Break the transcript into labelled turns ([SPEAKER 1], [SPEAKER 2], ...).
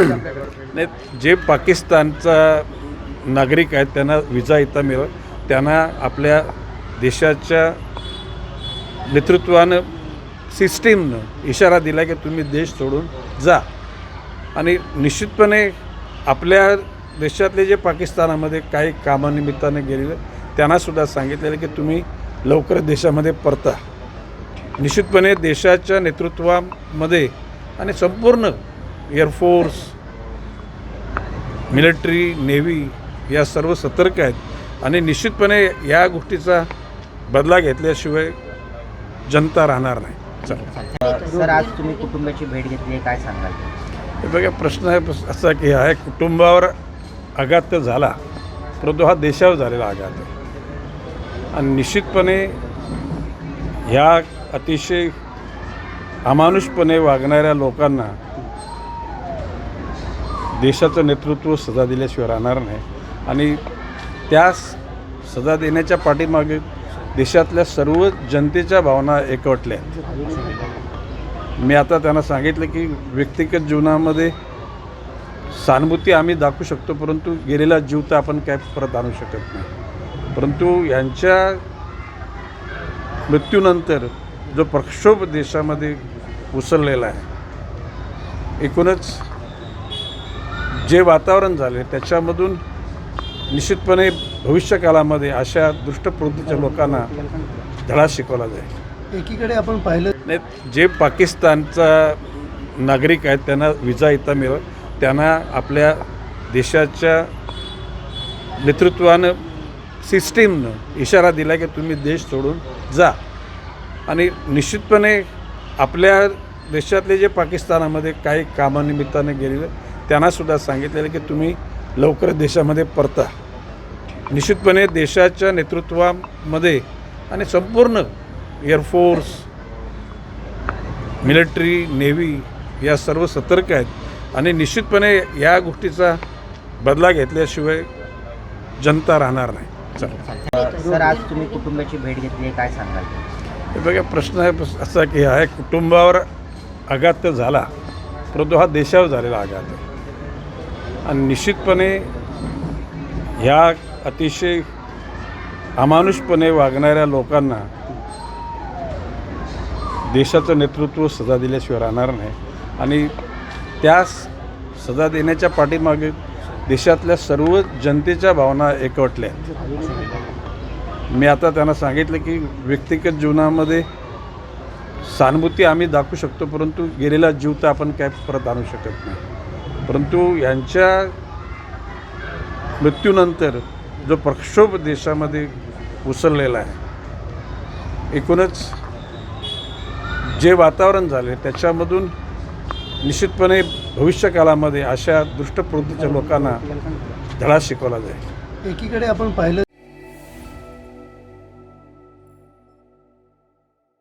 [SPEAKER 1] नाही, जे पाकिस्तानचा नागरिक आहेत त्यांना विजा इथं मिळेल, त्यांना आपल्या देशाच्या नेतृत्वानं सिस्टीमनं इशारा दिला की तुम्ही देश सोडून जा. आणि निश्चितपणे आपल्या देशातले जे पाकिस्तानामध्ये काही कामानिमित्ताने गेलेले त्यांनासुद्धा सांगितलेलं की तुम्ही लवकर देशामध्ये परता. निश्चितपणे देशाच्या नेतृत्वामध्ये आणि संपूर्ण एअरफोर्स, मिलिटरी, नेव्ही या सर्व सतर्क आहेत आणि निश्चितपणे या गोष्टीचा बदला घेतल्याशिवाय जनता राहणार नाही.
[SPEAKER 2] सर, आज तुम्ही कुटुंबाची भेट घेतली आहे, काय सांगाल?
[SPEAKER 1] हे बघा, प्रश्न आहे असा की आहे कुटुंबावर आघात तर झाला, परंतु हा देशावर झालेला आघात आहे. आणि निश्चितपणे ह्या अतिशय अमानुषपणे वागणाऱ्या लोकांना देशाचं नेतृत्व सजा दिल्याशिवाय राहणार नाही. आणि त्या सजा देण्याच्या पाठीमागे देशातल्या सर्व जनतेच्या भावना एकवटल्या. मी आता त्यांना सांगितलं की व्यक्तिगत जीवनामध्ये सहानुभूती आम्ही दाखवू शकतो, परंतु गेलेला जीव तर आपण काय परत आणू शकत नाही. परंतु यांच्या मृत्यूनंतर जो प्रक्षोभ देशामध्ये उसळलेला आहे, एकूणच जे वातावरण झाले त्याच्यामधून निश्चितपणे भविष्यकाळामध्ये अशा दुष्टप्रवृत्तीच्या लोकांना धडा शिकवला जाईल.
[SPEAKER 3] एकीकडे आपण पाहिलं
[SPEAKER 1] नाही, जे पाकिस्तानचा नागरिक आहेत त्यांना विजा इथं मिळेल, त्यांना आपल्या देशाच्या नेतृत्वानं सिस्टीमनं इशारा दिला की तुम्ही देश सोडून जा. आणि निश्चितपणे आपल्या देशातले जे पाकिस्तानामध्ये काही कामानिमित्ताने गेलेले त्यांनासुद्धा सांगितलेलं की तुम्ही लवकर देशामध्ये परता. निश्चितपणे देशाच्या नेतृत्वामध्ये आणि संपूर्ण एअरफोर्स, मिलिटरी, नेव्ही या सर्व सतर्क आहेत आणि निश्चितपणे या गोष्टीचा बदला घेतल्याशिवाय जनता राहणार नाही.
[SPEAKER 2] सर, आज तुम्ही कुटुंबाची भेट घेतली आहे, काय सांगाल?
[SPEAKER 1] हे बघा, प्रश्न आहे असा की आहे कुटुंबावर आघात तर झाला, परंतु हा देशावर झालेला आघात आहे. आणि निश्चितपणे ह्या अतिशय अमानुषपणे वागणाऱ्या लोकांना देशाचं नेतृत्व सजा दिल्याशिवाय राहणार नाही. आणि त्या सजा देण्याच्या पाठीमागे देशातल्या सर्व जनतेच्या भावना एकवटल्या. मी आता त्यांना सांगितलं की व्यक्तिगत जीवनामध्ये सहानुभूती आम्ही दाखवू शकतो, परंतु गेलेला जीव तर आपण काय परत आणू शकत नाही. परंतु यांच्या मृत्यूनंतर जो प्रक्षोभ देशामध्ये उसळलेला आहे, एकूणच जे वातावरण झाले त्याच्यामधून निश्चितपणे भविष्यकाळामध्ये अशा दुष्टप्रवृत्तीच्या लोकांना धडा शिकवला जाईल.
[SPEAKER 3] एकीकडे आपण पाहिलं